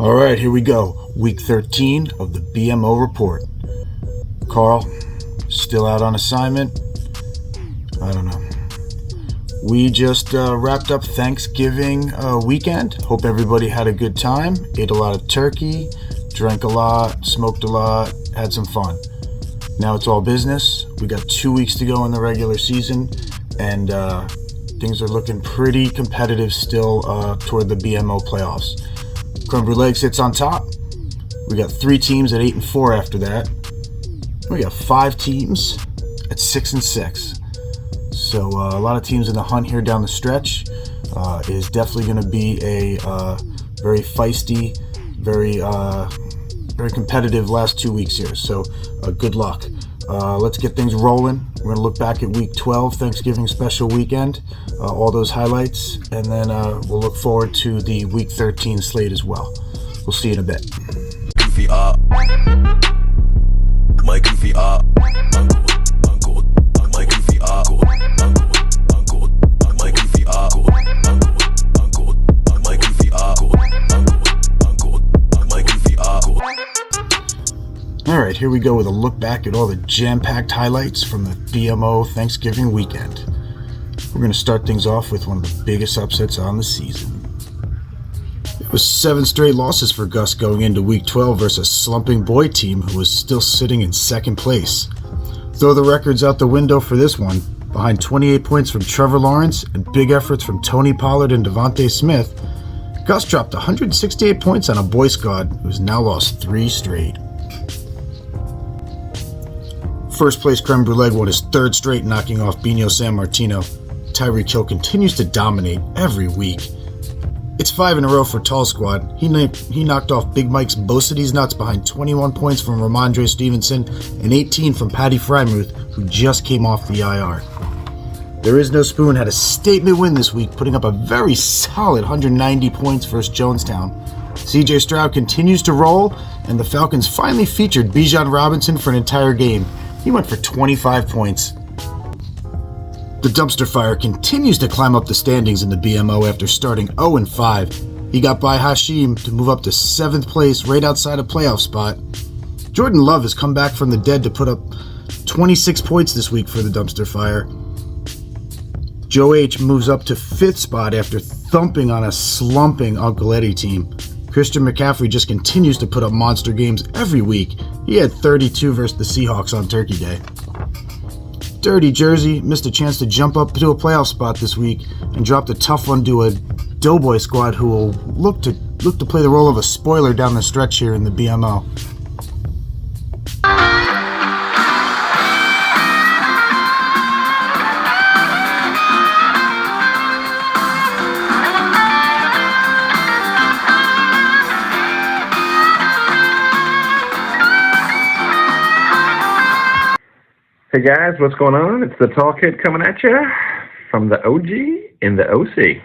All right, here we go. Week 13 of the BMO Report. Carl, still out on assignment? I don't know. We just wrapped up Thanksgiving weekend. Hope everybody had a good time. Ate a lot of turkey, drank a lot, smoked a lot, had some fun. Now it's all business. We got 2 weeks to go in the regular season, and things are looking pretty competitive still toward the BMO Playoffs. Creme Brulee sits on top. We got 3 teams at 8-4 after that. We got 5 teams at 6-6. So a lot of teams in the hunt here down the stretch. It is definitely going to be a very feisty, very competitive last 2 weeks here. So good luck. Let's get things rolling. We're going to look back at Week 12, Thanksgiving special weekend, all those highlights, and then we'll look forward to the Week 13 slate as well. We'll see you in a bit. Goofy up. My goofy up. Uncle. My goofy up. Uncle. My goofy up. Uncle. My goofy up. Uncle. My goofy up. All right, here we go with a look back at all the jam-packed highlights from the BMO Thanksgiving weekend. We're going to start things off with one of the biggest upsets on the season. It was 7 straight losses for Gus going into Week 12 versus a slumping Boy team who was still sitting in second place. Throw the records out the window for this one. Behind 28 points from Trevor Lawrence and big efforts from Tony Pollard and Devontae Smith, Gus dropped 168 points on a Boy squad who's now lost 3 straight. First place Creme Brulee won his 3rd straight, knocking off Bino San Martino. Tyreek Hill continues to dominate every week. It's 5 in a row for Tall Squad. He knocked off Big Mike's Bosides nuts behind 21 points from Ramondre Stevenson and 18 from Patty Frymuth, who just came off the IR. There Is No Spoon had a statement win this week, putting up a very solid 190 points versus Jonestown. CJ Stroud continues to roll, and the Falcons finally featured Bijan Robinson for an entire game. He went for 25 points. The Dumpster Fire continues to climb up the standings in the BMO after starting 0-5. He got by Hashim to move up to 7th place, right outside a playoff spot. Jordan Love has come back from the dead to put up 26 points this week for the Dumpster Fire. Joe H moves up to 5th spot after thumping on a slumping Uncle Eddie team. Christian McCaffrey just continues to put up monster games every week. He had 32 versus the Seahawks on Turkey Day. Dirty Jersey missed a chance to jump up to a playoff spot this week and dropped a tough one to a Doughboy squad who will look to play the role of a spoiler down the stretch here in the BMO. Hey guys, what's going on? It's the Tall Kid coming at you from the OG in the OC.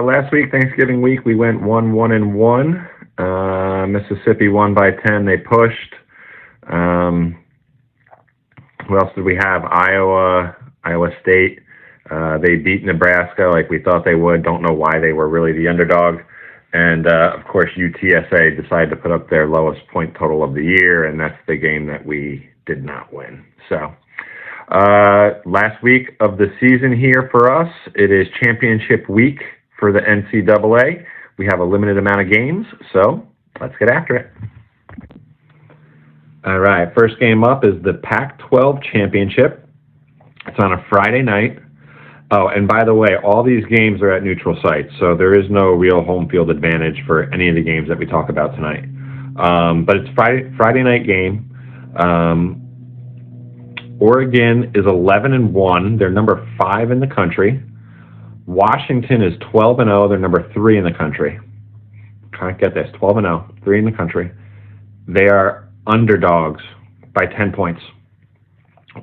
Last week, Thanksgiving week, we went 1-1-1. Mississippi won by 10. They pushed. Who else did we have? Iowa State. They beat Nebraska like we thought they would. Don't know why they were really the underdog. And, of course, UTSA decided to put up their lowest point total of the year, and that's the game that we did not win. So, last week of the season here for us, it is championship week for the NCAA. We have a limited amount of games, so let's get after it. All right, first game up is the Pac-12 Championship. It's on a Friday night. Oh, and by the way, all these games are at neutral sites, so there is no real home field advantage for any of the games that we talk about tonight. But it's Friday night game. Oregon is 11-1. They're number 5 in the country. Washington is 12-0. They're number 3 in the country. Can't get this. 12-0, 3 in the country. They are underdogs by 10 points.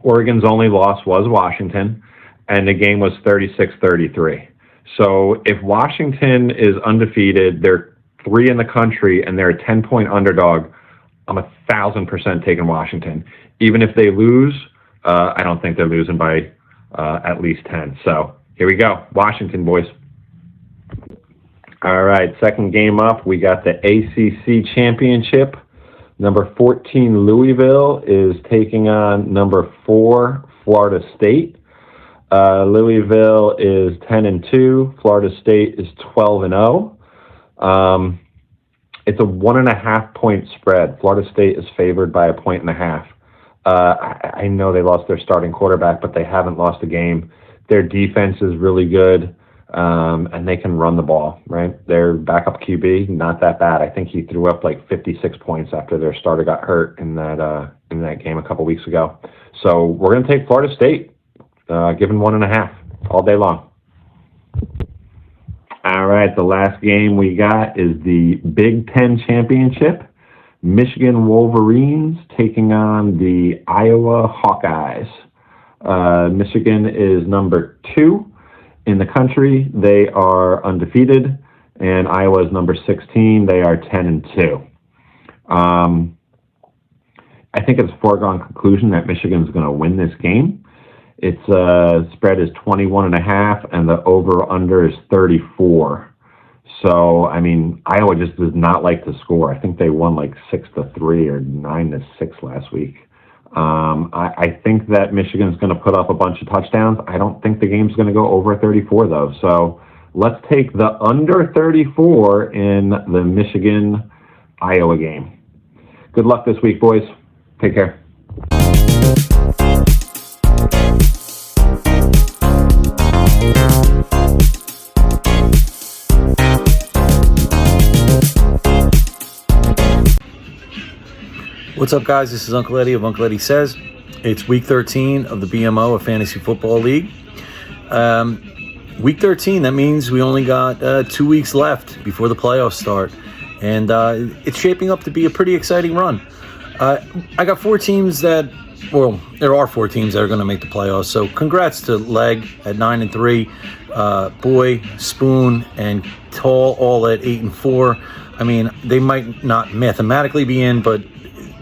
Oregon's only loss was Washington, and the game was 36-33. So if Washington is undefeated, they're 3 in the country, and they're a 10-point underdog, I'm 1,000% taking Washington. Even if they lose, I don't think they're losing by at least 10. So here we go. Washington, boys. All right, second game up, we got the ACC Championship. Number 14, Louisville, is taking on number 4, Florida State. Louisville is 10-2. Florida State is 12-0. It's a 1.5-point spread. Florida State is favored by 1.5 points. I know they lost their starting quarterback, but they haven't lost a game. Their defense is really good, and they can run the ball, right? Their backup QB, not that bad. I think he threw up like 56 points after their starter got hurt in that game a couple weeks ago. So we're going to take Florida State, given 1.5 all day long. All right, the last game we got is the Big Ten Championship. Michigan Wolverines taking on the Iowa Hawkeyes. Michigan is number 2 in the country. They are undefeated, and Iowa is number 16. They are 10-2. I think it's a foregone conclusion that Michigan's going to win this game. Its spread is 21.5, and the over/under is 34. So, I mean, Iowa just does not like to score. I think they won like 6-3 or 9-6 last week. I think that Michigan's going to put up a bunch of touchdowns. I don't think the game's going to go over 34, though. So let's take the under 34 in the Michigan-Iowa game. Good luck this week, boys. Take care. What's up, guys? This is Uncle Eddie of Uncle Eddie Says. It's week 13 of the BMO of Fantasy Football League. Week 13, that means we only got 2 weeks left before the playoffs start. And it's shaping up to be a pretty exciting run. I got 4 teams that, well, there are 4 teams that are going to make the playoffs. So congrats to Leg at 9-3, Boy, Spoon, and Tall all at 8-4. I mean, they might not mathematically be in, but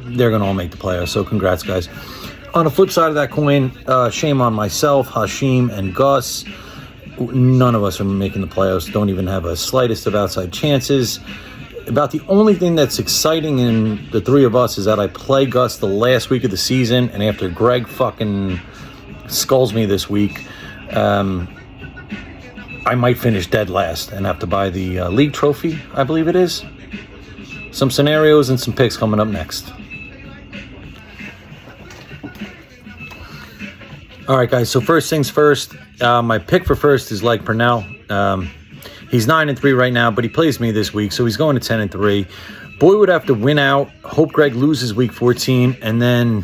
they're going to all make the playoffs, so congrats, guys. On the flip side of that coin, shame on myself, Hashim, and Gus. None of us are making the playoffs. Don't even have a slightest of outside chances. About the only thing that's exciting in the 3 of us is that I play Gus the last week of the season, and after Greg fucking skulls me this week, I might finish dead last and have to buy the league trophy, I believe it is. Some scenarios and some picks coming up next. All right, guys, so first things first, my pick for first is Leg Purnell. He's 9-3 right now, but he plays me this week, so he's going to 10-3. Boy would have to win out, hope Greg loses week 14, and then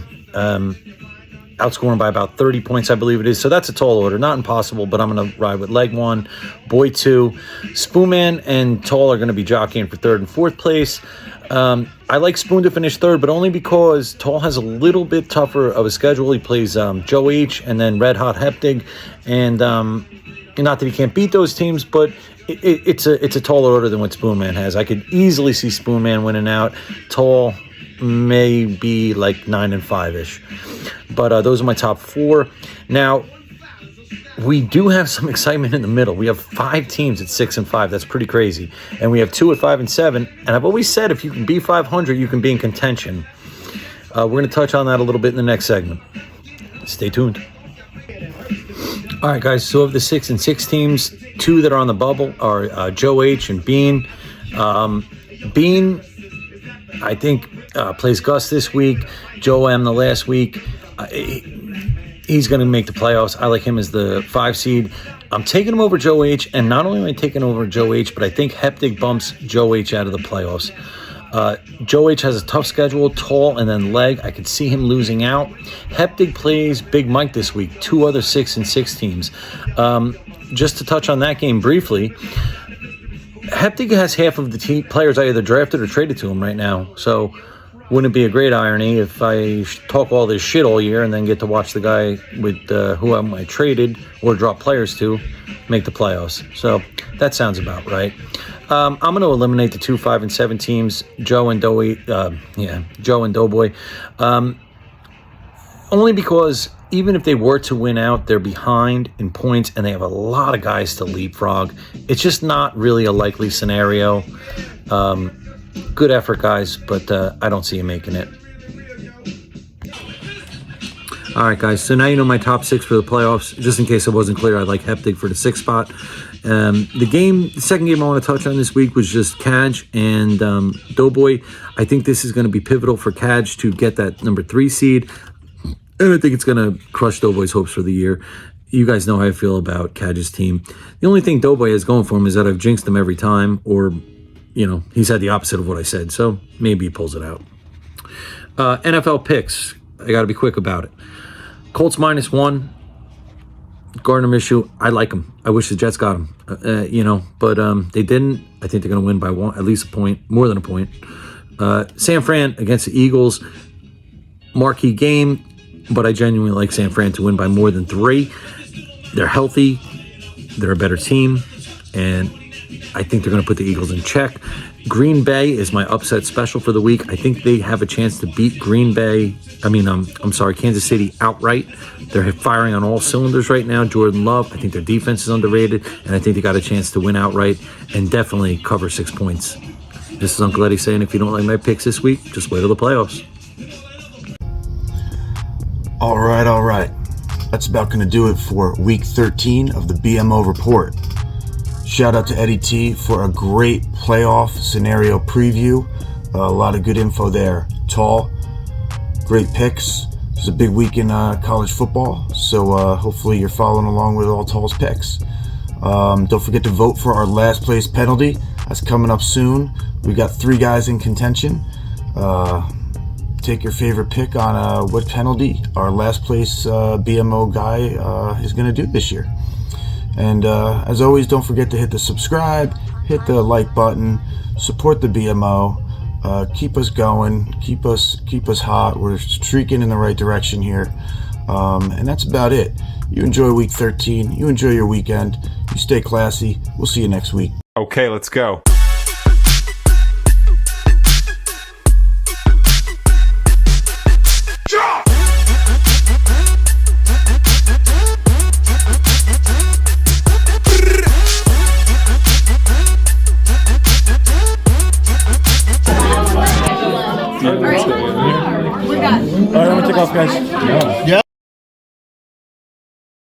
outscore him by about 30 points, I believe it is. So that's a tall order. Not impossible, but I'm going to ride with Leg 1, Boy 2. Spoonman and Tall are going to be jockeying for 3rd and 4th place. I like Spoon to finish 3rd, but only because Tall has a little bit tougher of a schedule. He plays Joe H. and then Red Hot Heptig. And not that he can't beat those teams, but it's a taller order than what Spoonman has. I could easily see Spoonman winning out. Tall may be like 9-5-ish. But those are my top 4. Now, we do have some excitement in the middle. We have 5 teams at 6-5. That's pretty crazy. And we have 2 at 5-7. And I've always said if you can be 500, you can be in contention. We're going to touch on that a little bit in the next segment. Stay tuned. All right, guys. So of the 6-6 teams, 2 that are on the bubble are Joe H. and Bean. Bean, I think plays Gus this week, Joe M the last week. He's going to make the playoffs. I like him as the 5 seed. I'm taking him over Joe H, and not only am I taking over Joe H, but I think Heptig bumps Joe H out of the playoffs. Joe H has a tough schedule, tall and then leg. I could see him losing out. Heptig plays Big Mike this week, 2 other 6-6 teams. Just to touch on that game briefly, Heptig has half of the players I either drafted or traded to him right now. So wouldn't it be a great irony if I talk all this shit all year and then get to watch the guy with who I traded or drop players to make the playoffs? So that sounds about right. I'm going to eliminate the 2, 5, and 7 teams, Joe and Doughboy. Only because even if they were to win out, they're behind in points and they have a lot of guys to leapfrog. It's just not really a likely scenario. Good effort, guys, but I don't see you making it. All right, guys, so now you know my top 6 for the playoffs. Just in case it wasn't clear, I like Heptig for the 6th spot. The second game I want to touch on this week was just Kaj and Doughboy. I think this is going to be pivotal for Kaj to get that number 3 seed. And I think it's going to crush Doughboy's hopes for the year. You guys know how I feel about Kaj's team. The only thing Doughboy has going for him is that I've jinxed him every time, or, he's had the opposite of what I said. So maybe he pulls it out. NFL picks. I got to be quick about it. Colts -1. Gardner Minshew, I like him. I wish the Jets got him, but they didn't. I think they're going to win by at least a point, more than a point. San Fran against the Eagles, marquee game, but I genuinely like San Fran to win by more than 3. They're healthy. They're a better team, and I think they're going to put the Eagles in check. Green Bay is my upset special for the week. I think they have a chance to beat Kansas City outright. They're firing on all cylinders right now. Jordan Love, I think their defense is underrated, and I think they got a chance to win outright and definitely cover 6 points. This is Uncle Eddie saying, if you don't like my picks this week, just wait till the playoffs. All right. That's about going to do it for week 13 of the BMO Report. Shout out to Eddie T for a great playoff scenario preview. A lot of good info there. Tall, great picks. It's a big week in college football, so hopefully you're following along with all Tall's picks. Don't forget to vote for our last place penalty. That's coming up soon. We got 3 guys in contention. Take your favorite pick on what penalty our last place BMO guy is going to do this year. And as always, don't forget to hit the subscribe, hit the like button, support the BMO, keep us going, keep us hot. We're streaking in the right direction here, and that's about it. You enjoy week 13. You enjoy your weekend. You stay classy. We'll see you next week. Okay, let's go. All right, I'm gonna take off, guys. Yeah.